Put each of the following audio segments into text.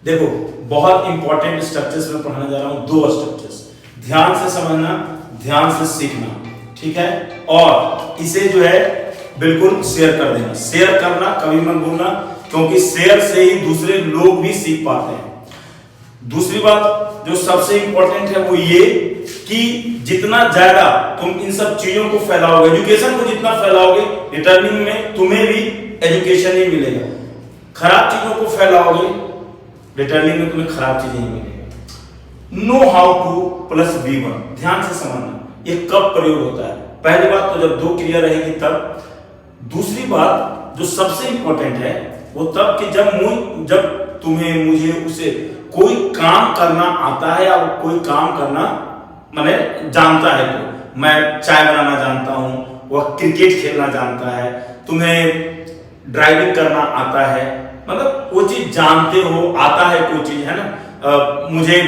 देखो बहुत important structures में पढ़ाने जा रहा हूं, 2 स्ट्रक्चर्स, ध्यान से समझना, ध्यान से सीखना, ठीक है। और इसे जो है बिल्कुल शेयर कर देना, शेयर करना कभी मत भूलना, क्योंकि शेयर से ही दूसरे लोग भी सीख पाते हैं। दूसरी बात जो सबसे इंपॉर्टेंट है वो ये कि जितना ज्यादा तुम इन सब चीजों को फैलाओगे, एजुकेशन को जितना फैलाओगे, रिटर्निंग में तुम्हें भी एजुकेशन ही मिलेगा। खराब चीजों को फैलाओगे, रिटर्निंग में तुम्हें खराब चीजें ही मिलेगा। No how two plus V1, ध्यान से समझना ये कब प्रयोग होता है। पहली बात तो जब 2 क्रिया रहेगी तब। दूसरी बात जो सबसे इंपॉर्टेंट है वो तब कि जब तुम्हें, मुझे, उसे कोई काम करना आता है या कोई काम करना माने जानता है। तो मैं चाय बनाना जानता हूं, वह क्रिकेट खेलना जानता है, तुम्हें ड्राइविंग करना आता है, मतलब वो चीज जानते हो, आता है कोई चीज, है ना। मुझे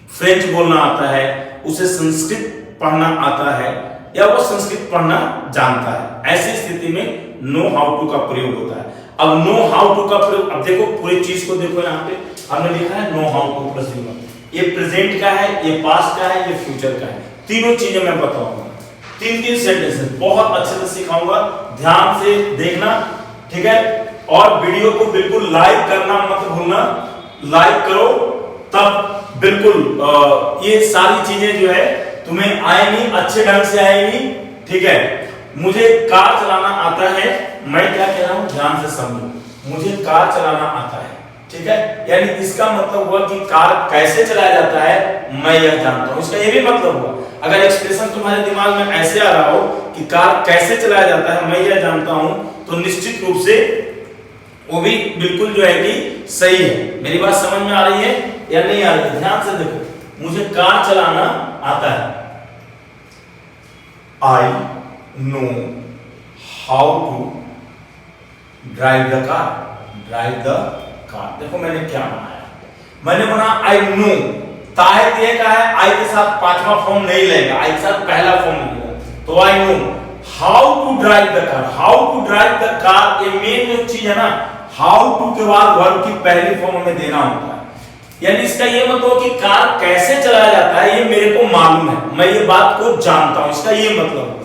फ्रेंच बोलना आता है, उसे संस्कृत पढ़ना आता है या वो संस्कृत पढ़ना जानता है। ऐसी स्थिति में नो हाउ टू का प्रयोग होता है। अब नो हाउ टू का प्रयोग, अब देखो पूरी चीज को देखो, यहाँ पे हमने लिखा है no how two plus V1। ये प्रेजेंट का है, ये पास्ट का है, ये फ्यूचर का है। तीनों चीजें मैं बताऊंगा, 3 सेंटेंसेस बहुत अच्छे से सिखाऊंगा, ध्यान से देखना, ठीक है। और वीडियो को बिल्कुल लाइक करना मत भूलना, लाइक करो तब बिल्कुल ये सारी चीजें जो है तुम्हें आएंगी, अच्छे ढंग से आएंगी, ठीक है। मुझे कार चलाना आता है, मैं क्या कह रहा हूं ध्यान से समझो, मुझे कार चलाना आता है, ठीक है। यानी इसका मतलब हुआ कि कार कैसे चलाया जाता है मैं यह जानता हूं, इसका यह भी मतलब हुआ। अगर एक्सप्रेशन तुम्हारे दिमाग में ऐसे आ रहा हो कि कार कैसे चलाया जाता है मैं यह जानता हूं, तो निश्चित रूप से वो भी बिल्कुल जो है कि सही है। मेरी बात समझ में आ रही है या नहीं आ रही है? ध्यान से देखो, मुझे कार चलाना आता है, I know how to drive the car, drive the car. देखो मैंने क्या बनाया, मैंने बना आई नो, ताहित ये का है आई के साथ 5वां फॉर्म नहीं लेगा, आई के साथ पहला फॉर्म लेगा, तो I know how to drive the car. How to drive the car, ये मेन जो चीज है ना, हाउ टू के बाद वर्ब की पहली फॉर्म हमें देना होता है। यानी इसका ये मतलब कि कार कैसे चलाया जाता है ये मेरे को मालूम है, मैं ये बात को जानता हूं, इसका ये मतलब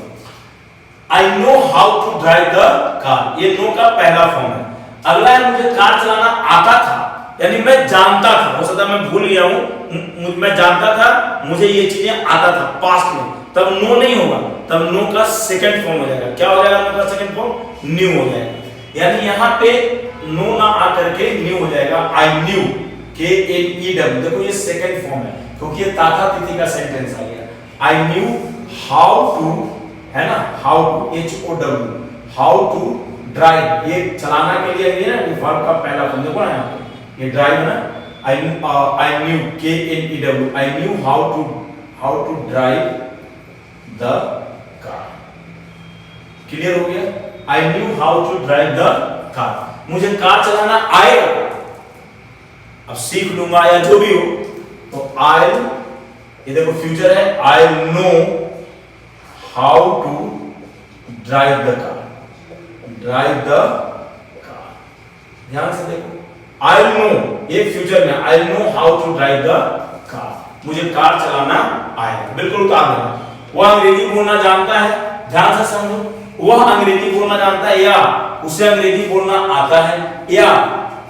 I know how to drive the car, ये नो का पहला फॉर्म है। अगला है मुझे कार चलाना आता था, यानी मैं जानता था, हो सकता मैं भूल गया हूं, मैं जानता था, मुझे ये चीजें आता था पास्ट में, तब नो नहीं होगा, तब नो का सेकंड फॉर्म हो जाएगा। क्या हो जाएगा नो का सेकंड फॉर्म? न्यू हो जाएगा। यानी यहां पे नो ना आकर के न्यू हो जाएगा, आई न्यू, KNEW। देखो ये सेकंड फॉर्म है क्योंकि ये ताथा तिथि का सेंटेंस आ गया। आई न्यू हाउ टू, है ना, how to HOW, how to drive, ये चलाना के लिए ये ना वर्ब का पहला फॉर्म देखो ना, यहाँ पे ये ड्राइव ना, I knew KNEW, I knew how to drive the car. Clear हो गया? I knew how to drive the car, मुझे कार चलाना आएगा, अब सीख लूंगा या जो भी हो, तो आई, ये देखो फ्यूचर है, I know how to drive the car, drive the car. ध्यान से देखो, आई नो ये फ्यूचर में, I know how to drive the car, मुझे कार चलाना आएगा, बिल्कुल उतार देना। वह अंग्रेजी बोलना जानता है, ध्यान से समझो, वह अंग्रेजी बोलना जानता है या उसे अंग्रेजी बोलना आता है, या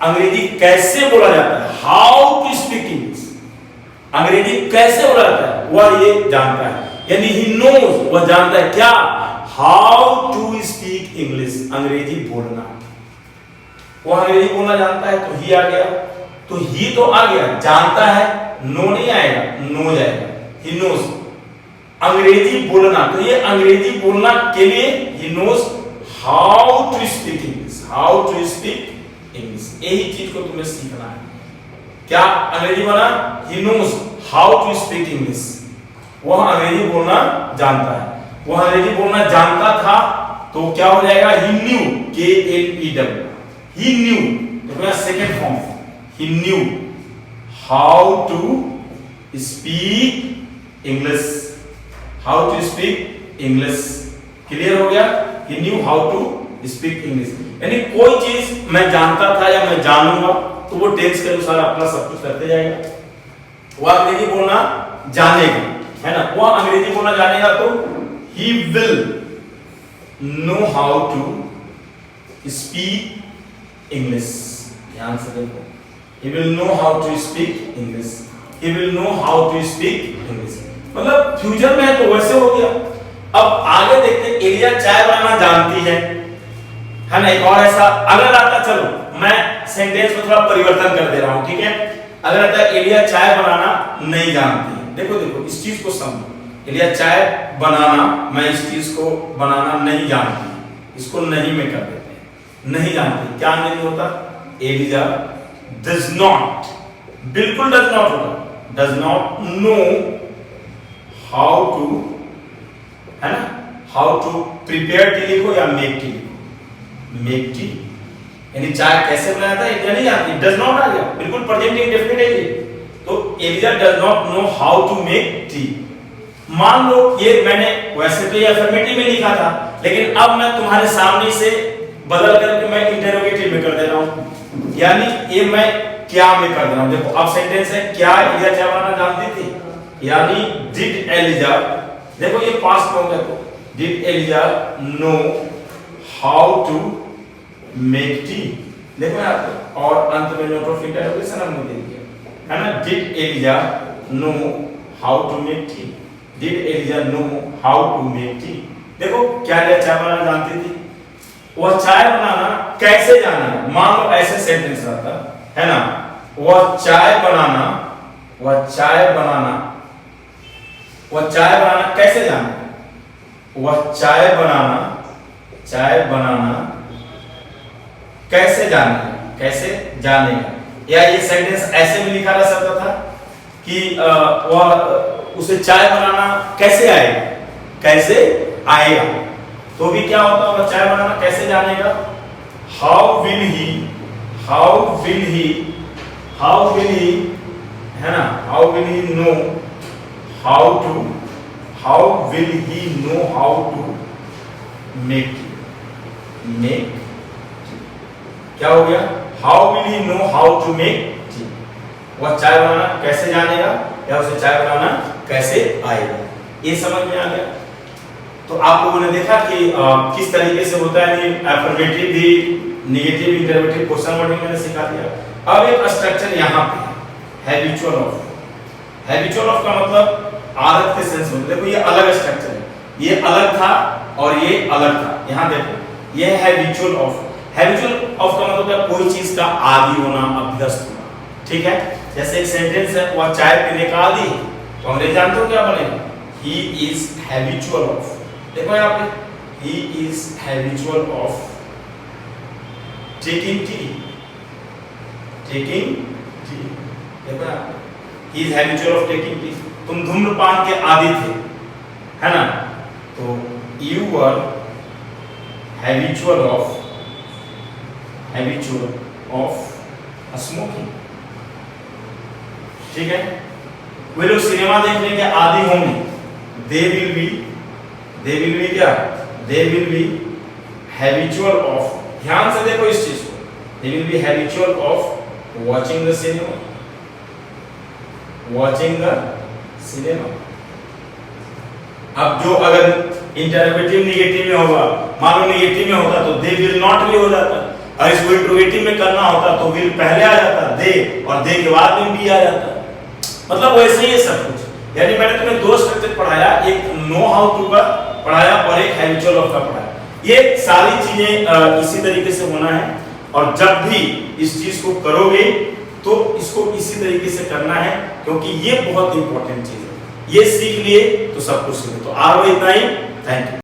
अंग्रेजी कैसे बोला जाता है, हाउ टू स्पीक इंग्लिश, अंग्रेजी कैसे बोला जाता है वह ये जानता है। यानी ही नोज, वह जानता है क्या, हाउ टू स्पीक इंग्लिश, अंग्रेजी बोलना। वह अंग्रेजी बोलना जानता है तो ही आ गया, तो ही तो आ गया, जानता है, नो नहीं आएगा, नो जाएगा, ही नोज अंग्रेजी बोलना। तो ये अंग्रेजी बोलना के लिए he knows how to speak English, how to speak English, यही चीज को तुम्हें सीखना है। क्या अंग्रेजी बना, he knows how to speak English, वह अंग्रेजी बोलना जानता है। वह अंग्रेजी बोलना जानता था तो क्या हो जाएगा, he knew, KNEW, he knew, देखो यहां second form, he knew how to speak English, how to speak English. Clear हो गया? He knew how to speak English, यानी कोई चीज मैं जानता था या मैं जानूंगा, तो वो टेंस के अनुसार अपना सब कुछ करते जाएगा। वो अंग्रेजी बोलना जानेगा, है ना, वो अंग्रेजी बोलना जानेगा तो he will know how to speak English। ध्यान से देखो, he will know how to speak English, he will know how to speak English। मतलब फ्यूचर में है तो वैसे हो गया। अब आगे देखते हैं, एलिया चाय बनाना जानती है ना, एक और ऐसा अगर आता, चलो मैं सेंटेंस में थोड़ा परिवर्तन कर दे रहा हूं, ठीक है। अगर आता एलिया चाय बनाना नहीं जानती है, देखो देखो इस चीज को समझो, एलिया चाय बनाना, मैं इस चीज को बनाना नहीं जानती, इसको नहीं में कर देते हैं, नहीं जानती, क्या नहीं होता, एलिया डज नॉट, बिल्कुल डज नॉट होता, does not know how to, है ना, हाउ टू प्रिपेयर टी लिखो या मेक टी लिखो, मेक टी, यानी चाय कैसे बनाया था एलिया नहीं जानती, डज नॉट आ गया, बिल्कुल प्रेजेंट इंडेफिनिट है ये, तो Alia does not know how to make tea. मान लो ये मैंने वैसे तो ये अफर्मेटिव में लिखा था, लेकिन अब मैं तुम्हारे सामने से बदल करके मैं इंटरोगेटिव में कर दे रहा हूं, यानी ये मैं क्या में कर दे रहा हूं। देखो अब सेंटेंस है, क्या एलिया चाय बनाना जानती थी, यानी डिड एलिया, देखो ये पास्ट फॉर्म है, तो did Alia know how to make tea, देखो यार, और अंत में नोट ऑफ इंटरोगेशन हमने दे दिया, है ना, did Alia know how to make tea, did Alia know how to make tea. देखो क्या एलिया चाय बनाना जानती थी, वह चाय बनाना कैसे जानेगा, मान लो ऐसे सेंटेंस रहता है ना, वह चाय बनाना, वह चाय बनाना, वह चाय बनाना कैसे जानेगा, वह चाय बनाना, चाय बनाना कैसे जानेगा, कैसे जानेगा, या ये सेंटेंस ऐसे भी लिखा जा सकता था कि वह उसे चाय बनाना कैसे आएगा, कैसे आएगा, तो भी क्या होता होगा, चाय बनाना कैसे जानेगा, how will he, how will he, how will he, है ना, how will he know how to, how will he know how to make, make, क्या हो गया, how will he know how to make tea, वह चाय बनाना कैसे जानेगा या उसे चाय बनाना कैसे आएगा, ये समझ में आ गया। तो आप लोगों ने देखा कि किस तरीके से होता है, अफर्मेटिव भी, नेगेटिव, इंटरोगेटिव, क्वेश्चन वर्डिंग मैंने सिखा दिया। अब एक स्ट्रक्चर यहाँ पे है, हैबिचुअल ऑफ, हैबिचुअल ऑफ का मतलब आदत के सेंस में, देखो ये अलग स्ट्रक्चर है, ये अलग था और ये अलग था, यहाँ देखो ये है हैबिचुअल ऑफ। हैबिचुअल ऑफ का मतलब है कोई चीज का आदी होना, अभ्यस्त होना, ठीक है। जैसे एक सेंटेंस है, वह चाय पीने का आदी है, तो अंग्रेजी जानते हो क्या बनेगा, ही इज हैबिचुअल ऑफ, देखो यहाँ पे, he is habitual of taking tea, taking tea, देखो यहाँ पे, he is habitual of taking tea, तुम धूम्रपान के आदी थे, है ना, तो you were habitual of smoking, ठीक है। वे लोग सिनेमा देखने के आदी होंगे, they will be क्या, they will be habitual of, ध्यान से देखो इस चीज को, they will be habitual of watching the cinema, watching the cinema। अब जो अगर इंटरोगेटिव नेगेटिव में होगा, मान लो नेगेटिव में होता तो they will not भी हो जाता, और इसको इंटरोगेटिव में करना होता तो will पहले आ जाता, they, और they के बाद में भी आ जाता, मतलब वैसे ही है सब कुछ। यानी मैंने तुम्हें दो स्ट्रक्चर पढ़ाया, एक नो हाउ टू का पढ़ाया और एक हैबिचुअल ऑफ का पढ़ाया। ये सारी चीजें इसी तरीके से होना है, और जब भी इस चीज को करोगे तो इसको इसी तरीके से करना है, क्योंकि ये बहुत इंपॉर्टेंट चीज है। ये सीख लिए तो सब कुछ सीखे। तो आज इतना ही, थैंक यू।